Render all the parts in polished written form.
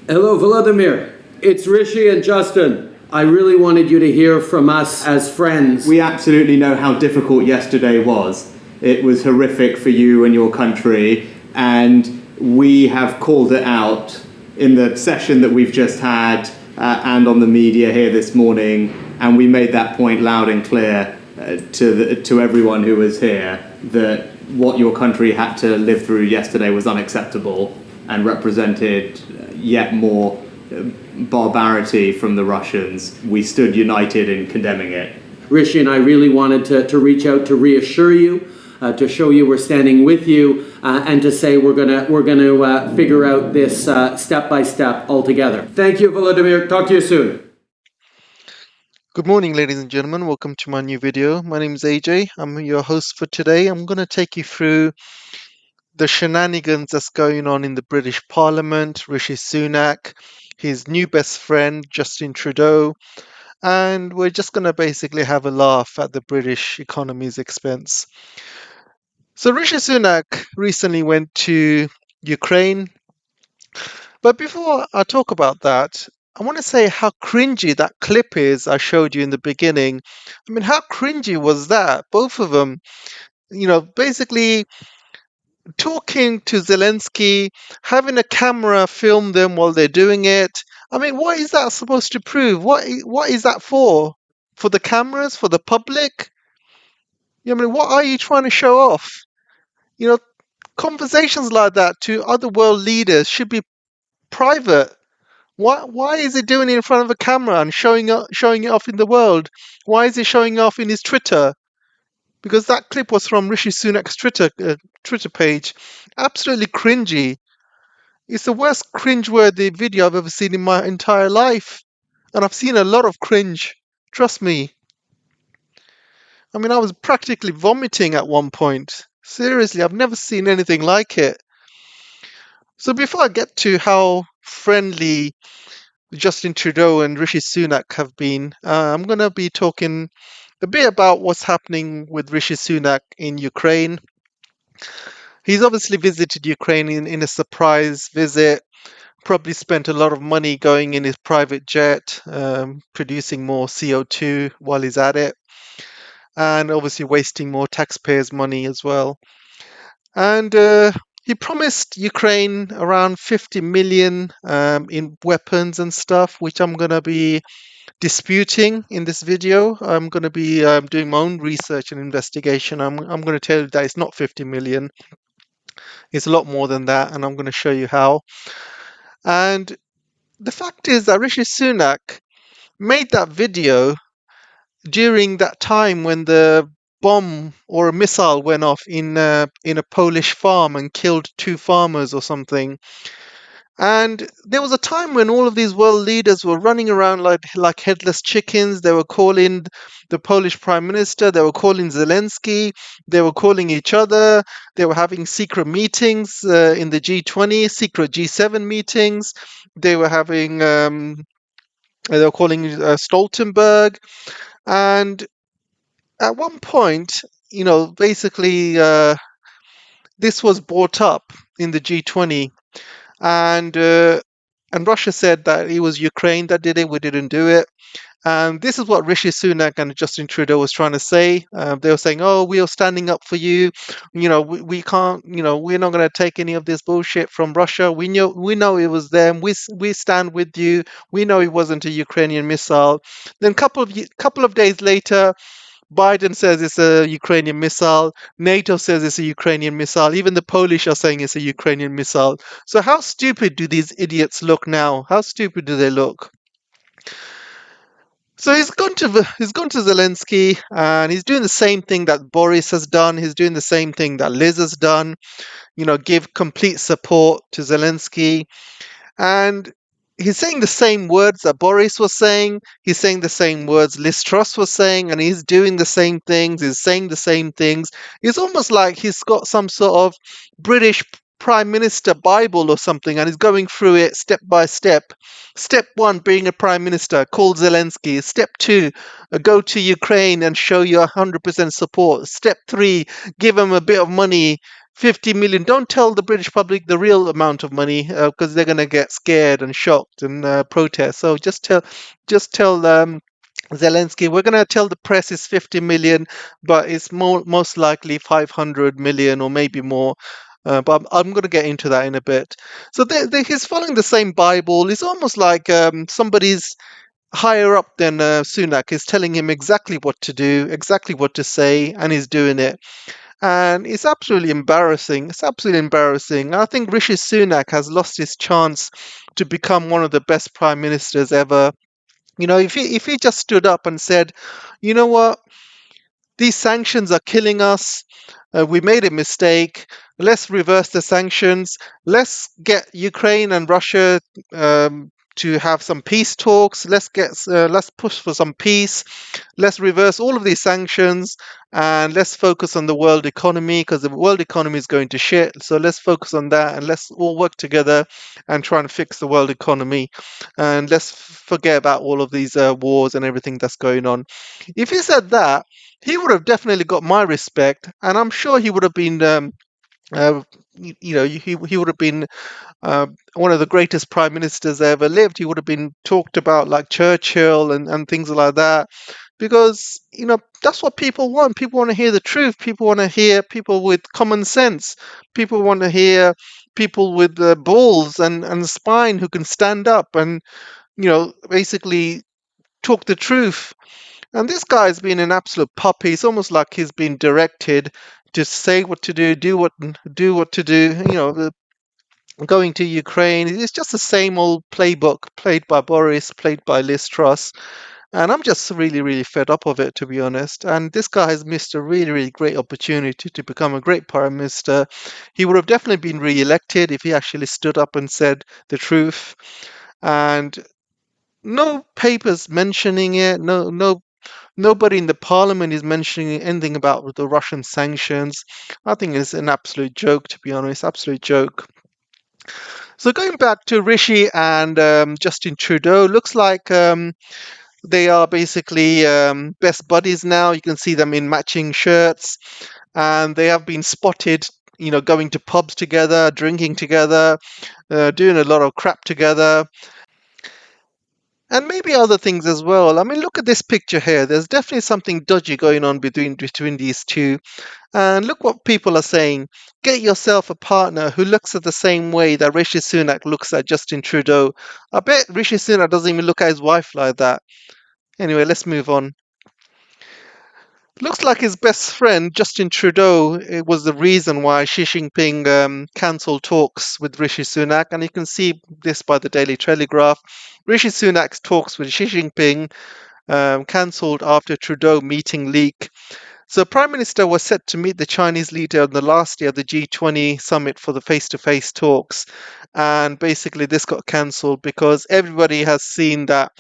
Hello, Volodymyr. It's Rishi and Justin. I really wanted you to hear from us as friends. We absolutely know how difficult yesterday was. It was horrific for you and your country, and we have called it out in the session that we've just had and on the media here this morning, and we made that point loud and clear to everyone who was here that what your country had to live through yesterday was unacceptable and represented yet more barbarity from the Russians. We stood united in condemning it. Rishi and I really wanted to reach out to reassure you, to show you we're standing with you, and to say we're gonna figure out this step by step altogether. Thank you, Volodymyr. Talk to you soon. Good morning, ladies and gentlemen. Welcome to my new video. My name is AJ. I'm your host for today. I'm going to take you through the shenanigans that's going on in the British Parliament, Rishi Sunak, his new best friend, Justin Trudeau, and we're just going to basically have a laugh at the British economy's expense. So Rishi Sunak recently went to Ukraine, but before I talk about that, I want to say how cringy that clip is I showed you in the beginning. I mean, how cringy was that? Both of them, basically talking to Zelensky, having a camera film them while they're doing it. I mean, what is that supposed to prove? What is that for? For the cameras? For the public? I mean, what are you trying to show off? Conversations like that to other world leaders should be private. Why is he doing it in front of a camera and showing it off in the world? Why is he showing off in his Twitter? Because that clip was from Rishi Sunak's Twitter page. Absolutely cringy. It's the worst cringe-worthy video I've ever seen in my entire life. And I've seen a lot of cringe. Trust me. I mean, I was practically vomiting at one point. Seriously, I've never seen anything like it. So before I get to how friendly Justin Trudeau and Rishi Sunak have been, I'm going to be talking a bit about what's happening with Rishi Sunak in Ukraine. He's obviously visited Ukraine in a surprise visit, probably spent a lot of money going in his private jet, producing more CO2 while he's at it, and obviously wasting more taxpayers' money as well. And he promised Ukraine around 50 million in weapons and stuff, which I'm going to be disputing in this video. I'm going to be doing my own research and investigation. I'm going to tell you that it's not 50 million. It's a lot more than that, and I'm going to show you how. And the fact is that Rishi Sunak made that video during that time when the bomb or a missile went off in a Polish farm and killed 2 farmers or something. And there was a time when all of these world leaders were running around like headless chickens. They were calling the Polish prime minister, they were calling Zelensky, they were calling each other, they were having secret meetings in the G20, secret G7 meetings. They were having, they were calling Stoltenberg. And at one point, basically this was brought up in the G20. And Russia said that it was Ukraine that did it, we didn't do it. And this is what Rishi Sunak and Justin Trudeau was trying to say. They were saying, "Oh, we are standing up for you. We can't. We're not going to take any of this bullshit from Russia. We know it was them. We stand with you. We know it wasn't a Ukrainian missile." Then couple of days later, Biden says it's a Ukrainian missile. NATO says it's a Ukrainian missile. Even the Polish are saying it's a Ukrainian missile. So how stupid do these idiots look now? How stupid do they look? So he's gone to Zelensky, and he's doing the same thing that Boris has done. He's doing the same thing that Liz has done. Give complete support to Zelensky. And he's saying the same words that Boris was saying. He's saying the same words Liz Truss was saying, and he's doing the same things. He's saying the same things. It's almost like he's got some sort of British Prime Minister Bible or something, and he's going through it step by step. Step 1, being a Prime Minister, call Zelensky. Step 2, go to Ukraine and show your 100% support. Step 3, give him a bit of money 50 million. Don't tell the British public the real amount of money because they're going to get scared and shocked and protest. So just tell Zelensky, we're going to tell the press it's 50 million, but it's most likely 500 million or maybe more. But I'm going to get into that in a bit. So he's following the same Bible. It's almost like somebody's higher up than Sunak is telling him exactly what to do, exactly what to say, and he's doing it. And it's absolutely embarrassing. It's absolutely embarrassing. I think Rishi Sunak has lost his chance to become one of the best prime ministers ever. You know, if he just stood up and said, you know what, these sanctions are killing us. We made a mistake. Let's reverse the sanctions. Let's get Ukraine and Russia to have some peace talks. Let's push for some peace. Let's reverse all of these sanctions and let's focus on the world economy because the world economy is going to shit. So let's focus on that and let's all work together and try and fix the world economy. And let's forget about all of these wars and everything that's going on. If he said that, he would have definitely got my respect, and I'm sure he would have been, he would have been one of the greatest prime ministers that ever lived. He would have been talked about like Churchill and things like that, because that's what people want. People want to hear the truth. People want to hear people with common sense. People want to hear people with balls and spine who can stand up and basically talk the truth. And this guy's been an absolute puppy. It's almost like he's been directed to say what to do what to do. Going to Ukraine. It's just the same old playbook played by Boris, played by Liz Truss. And I'm just really, really fed up of it, to be honest. And this guy has missed a really, really great opportunity to become a great prime minister. He would have definitely been re-elected if he actually stood up and said the truth. And no papers mentioning it. Nobody in the parliament is mentioning anything about the Russian sanctions. I think it's an absolute joke, to be honest, absolute joke. So going back to Rishi and Justin Trudeau, looks like they are basically best buddies now. You can see them in matching shirts, and they have been spotted, going to pubs together, drinking together, doing a lot of crap together. And maybe other things as well. I mean, look at this picture here. There's definitely something dodgy going on between these two. And look what people are saying. Get yourself a partner who looks at the same way that Rishi Sunak looks at Justin Trudeau. I bet Rishi Sunak doesn't even look at his wife like that. Anyway, let's move on. Looks like his best friend, Justin Trudeau, it was the reason why Xi Jinping cancelled talks with Rishi Sunak. And you can see this by the Daily Telegraph. Rishi Sunak's talks with Xi Jinping cancelled after Trudeau meeting leak. So Prime Minister was set to meet the Chinese leader on the last day of the G20 summit for the face-to-face talks. And basically this got cancelled because everybody has seen that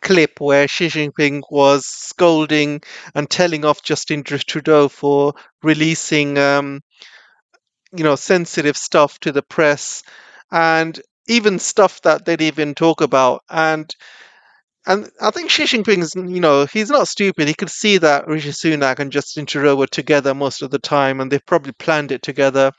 clip where Xi Jinping was scolding and telling off Justin Trudeau for releasing, sensitive stuff to the press, and even stuff that they'd even talk about. And I think Xi Jinping is, he's not stupid. He could see that Rishi Sunak and Justin Trudeau were together most of the time, and they've probably planned it together.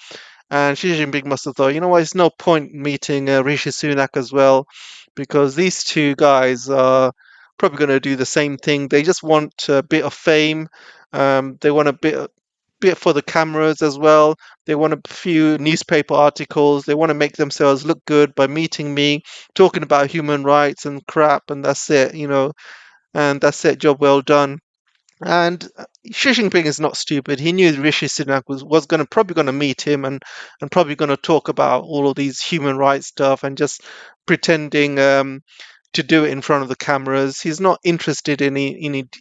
And Xi Jinping must have thought, you know what, there's no point meeting Rishi Sunak as well, because these two guys are probably going to do the same thing. They just want a bit of fame. They want a bit for the cameras as well. They want a few newspaper articles. They want to make themselves look good by meeting me, talking about human rights and crap, and that's it, and that's it, job well done. And Xi Jinping is not stupid. He knew Rishi Sunak was probably going to meet him and probably going to talk about all of these human rights stuff and just pretending to do it in front of the cameras. He's not interested in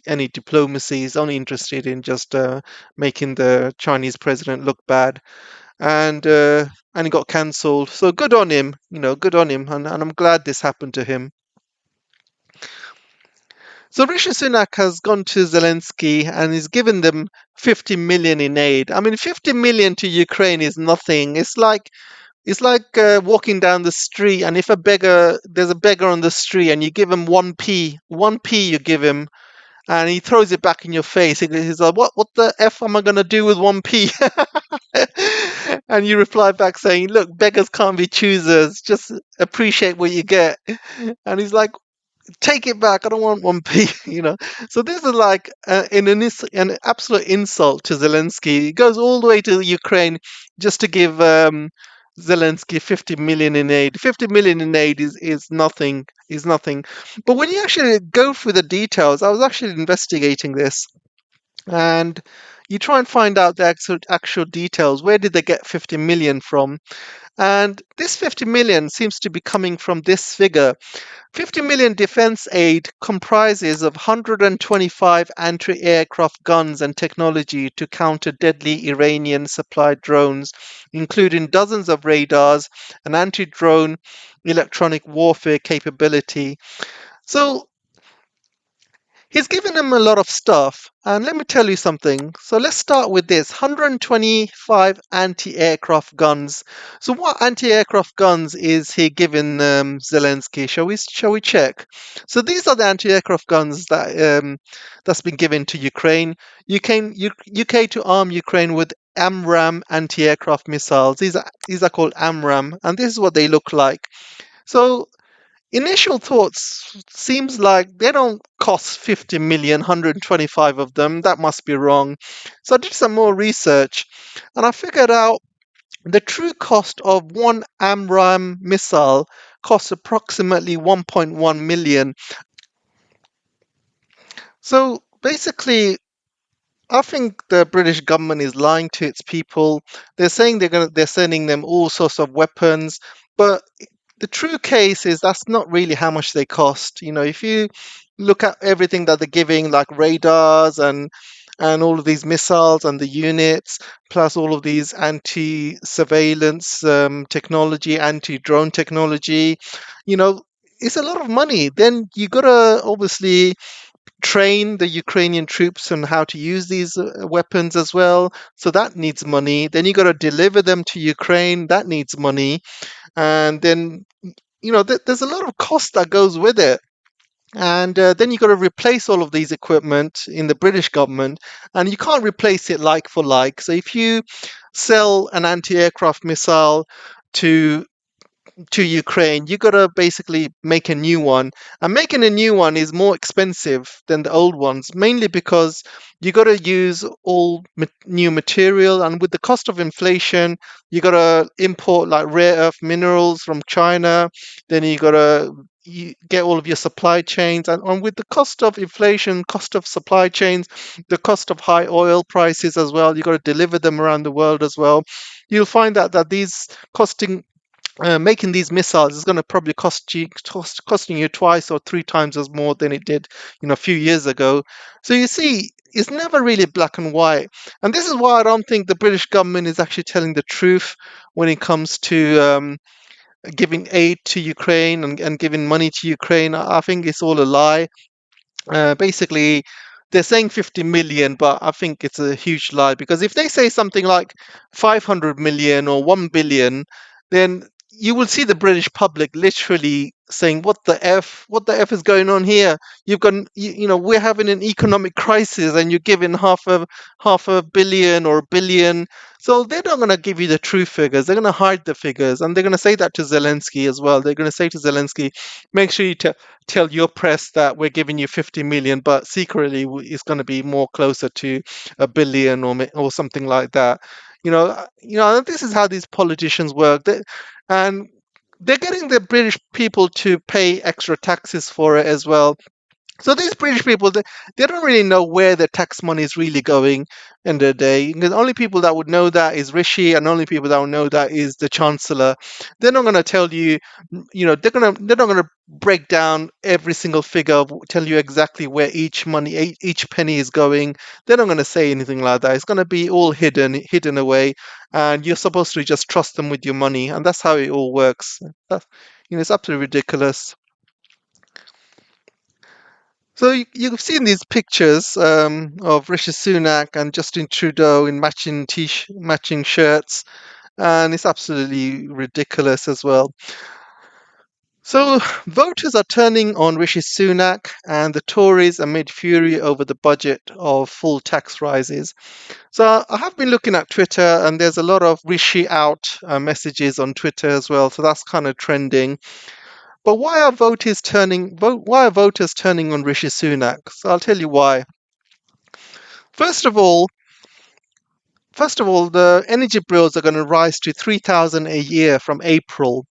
any diplomacy. He's only interested in just making the Chinese president look bad. And he got cancelled. So good on him, good on him. And I'm glad this happened to him. So Rishi Sunak has gone to Zelensky and he's given them 50 million in aid. I mean, 50 million to Ukraine is nothing. It's like walking down the street, and if there's a beggar on the street, and you give him 1p you give him, and he throws it back in your face. He's like, what the F am I going to do with 1p? And you reply back saying, look, beggars can't be choosers. Just appreciate what you get. And he's like, take it back. I don't want 1p, So this is like an absolute insult to Zelensky. It goes all the way to Ukraine just to give Zelensky 50 million in aid. 50 million in aid is nothing. Is nothing. But when you actually go through the details, I was actually investigating this, and you try and find out the actual details. Where did they get 50 million from? And this 50 million seems to be coming from this figure. 50 million defense aid comprises of 125 anti-aircraft guns and technology to counter deadly Iranian-supplied drones, including dozens of radars and anti-drone electronic warfare capability. So he's given them a lot of stuff, and let me tell you something. So let's start with this: 125 anti-aircraft guns. So what anti-aircraft guns is he giving Zelensky? Shall we check? So these are the anti-aircraft guns that's been given to Ukraine. UK to arm Ukraine with AMRAAM anti-aircraft missiles. These are called AMRAAM, and this is what they look like. So initial thoughts seems like they don't cost 50 million, 125 of them. That must be wrong. So I did some more research, and I figured out the true cost of one AMRAAM missile costs approximately 1.1 million. So basically, I think the British government is lying to its people. They're saying they're sending them all sorts of weapons, but the true case is that's not really how much they cost. If you look at everything that they're giving, like radars and all of these missiles and the units, plus all of these anti-surveillance technology, anti-drone technology, it's a lot of money. Then you gotta obviously train the Ukrainian troops on how to use these weapons as well. So that needs money. Then you got to deliver them to Ukraine. That needs money. And then, there's a lot of cost that goes with it. And then you got to replace all of these equipment in the British government, and you can't replace it like for like. So if you sell an anti-aircraft missile to Ukraine, you got to basically make a new one. And making a new one is more expensive than the old ones, mainly because you got to use all new material. And with the cost of inflation, you got to import like rare earth minerals from China. Then you got to get all of your supply chains. And with the cost of inflation, cost of supply chains, the cost of high oil prices as well, you got to deliver them around the world as well. You'll find that these making these missiles is going to probably costing you twice or three times as more than it did, a few years ago. So you see, it's never really black and white, and this is why I don't think the British government is actually telling the truth when it comes to giving aid to Ukraine and giving money to Ukraine. I think it's all a lie. Basically, they're saying 50 million, but I think it's a huge lie, because if they say something like 500 million or 1 billion, then you will see the British public literally saying, what the F is going on here? You've got, we're having an economic crisis and you're giving half a billion or a billion. So they're not going to give you the true figures. They're going to hide the figures, and they're going to say that to Zelensky as well. They're going to say to Zelensky, make sure you tell your press that we're giving you 50 million, but secretly it's going to be more closer to a billion or something like that. This is how these politicians work. And they're getting the British people to pay extra taxes for it as well. So these British people, they don't really know where the tax money is really going in the day. The only people that would know that is Rishi, and only people that would know that is the Chancellor. They're not going to tell you, they're not gonna break down every single figure, tell you exactly where each penny is going. They're not going to say anything like that. It's going to be all hidden away, and you're supposed to just trust them with your money, and that's how it all works. It's absolutely ridiculous. So you've seen these pictures of Rishi Sunak and Justin Trudeau in matching shirts, and it's absolutely ridiculous as well. So, voters are turning on Rishi Sunak, and the Tories amid fury over the budget of full tax rises. So, I have been looking at Twitter, and there's a lot of Rishi out messages on Twitter as well. So that's kind of trending. But why are voters turning on Rishi Sunak? So I'll tell you why. First of all, First of all, the energy bills are going to rise to 3,000 a year from April.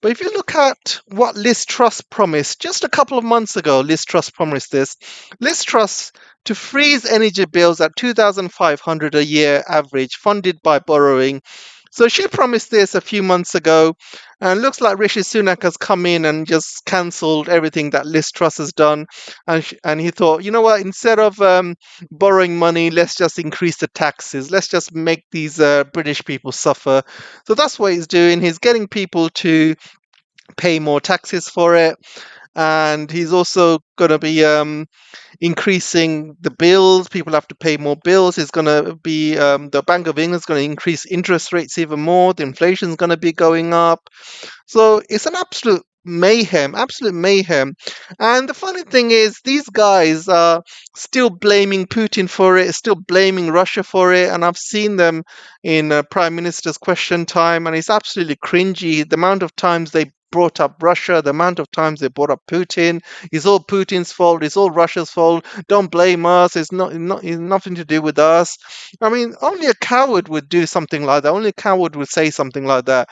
But if you look at what Liz Truss promised just a couple of months ago, Liz Truss promised this. Liz Truss to freeze energy bills at 2,500 a year average, funded by borrowing. So she promised this a few months ago, and it looks like Rishi Sunak has come in and just cancelled everything that Liz Truss has done. And he thought, you know what, instead of borrowing money, let's just increase the taxes. Let's just make these British people suffer. So that's what he's doing. He's getting people to pay more taxes for it, and he's also going to be increasing the bills. People have to pay more bills. It's going to be the Bank of England's going to increase interest rates even more. The inflation's going to be going up. So it's an absolute mayhem. And the funny thing is, these guys are still blaming Putin for it, still blaming Russia for it. And I've seen them in Prime Minister's Question Time, and it's absolutely cringy. The amount of times they brought up Russia, the amount of times they brought up Putin. It's all Putin's fault. It's all Russia's fault. Don't blame us. It's nothing to do with us. I mean, only a coward would do something like that. Only a coward would say something like that.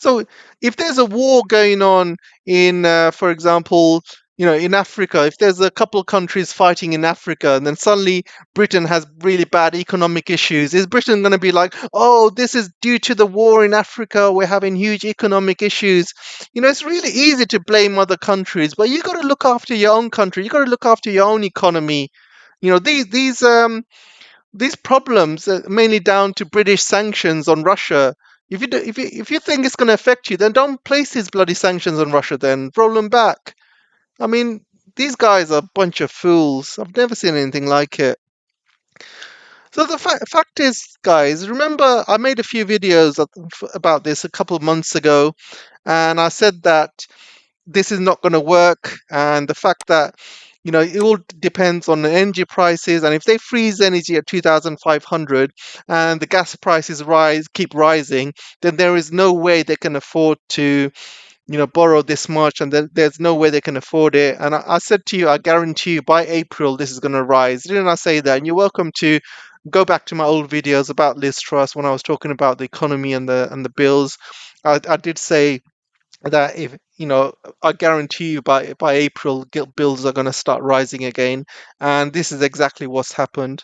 So if there's a war going on in, for example, in Africa, if there's a couple of countries fighting in Africa, and then suddenly Britain has really bad economic issues, is Britain going to be like, oh, this is due to the war in Africa, we're having huge economic issues? It's really easy to blame other countries, but you got to look after your own country. You got to look after your own economy. These problems are mainly down to British sanctions on Russia. If you think it's going to affect you, then don't place these bloody sanctions on Russia. Then roll them back. I mean, these guys are a bunch of fools. I've never seen anything like it. So the fact is, guys, remember I made a few videos about this a couple of months ago, and I said that this is not going to work, and the fact that it all depends on the energy prices, and if they freeze energy at 2,500 and the gas prices keep rising, then there is no way they can afford to borrow this much, and there's no way they can afford it. And I said to you, I guarantee you by April this is going to rise. Didn't I say that? And you're welcome to go back to my old videos about Liz Truss when I was talking about the economy and the bills. I did say that if I guarantee you by April bills are going to start rising again, and this is exactly what's happened.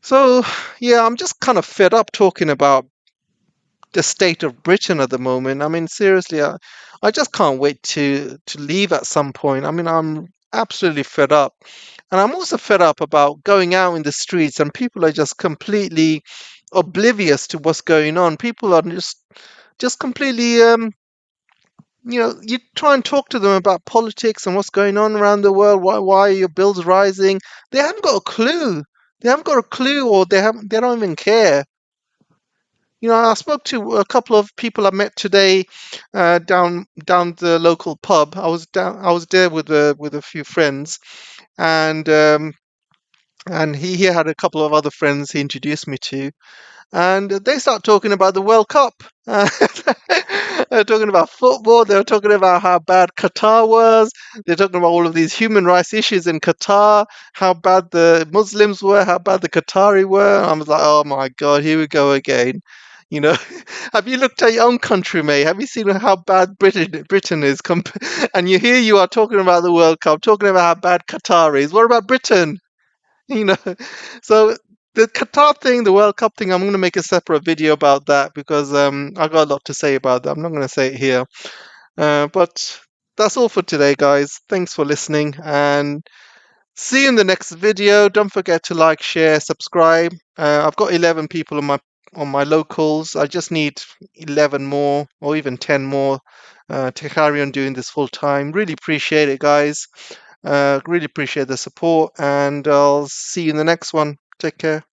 So yeah, I'm just kind of fed up talking about the state of Britain at the moment. I mean, seriously, I just can't wait to leave at some point. I mean, I'm absolutely fed up, and I'm also fed up about going out in the streets and people are just completely oblivious to what's going on. People are just completely you try and talk to them about politics and what's going on around the world. Why are your bills rising? They haven't got a clue. They haven't got a clue, or they don't even care. I spoke to a couple of people I met today down the local pub. I was there with a few friends, and he had a couple of other friends he introduced me to, and they start talking about the World Cup. They're talking about football. They're talking about how bad Qatar was. They're talking about all of these human rights issues in Qatar, how bad the Muslims were, how bad the Qatari were. I was like, oh my God, here we go again. Have you looked at your own country, mate? Have you seen how bad Britain is? And you are talking about the World Cup, talking about how bad Qatar is. What about Britain? you know so the Qatar thing, the World Cup thing, I'm going to make a separate video about that, because I got a lot to say about that. I'm not going to say it here, but that's all for today, guys. Thanks for listening, and see you in the next video. Don't forget to like, share, subscribe. I've got 11 people on my locals. I just need 11 more, or even 10 more, to carry on doing this full time. Really appreciate it, guys. Really appreciate the support, and I'll see you in the next one. Take care.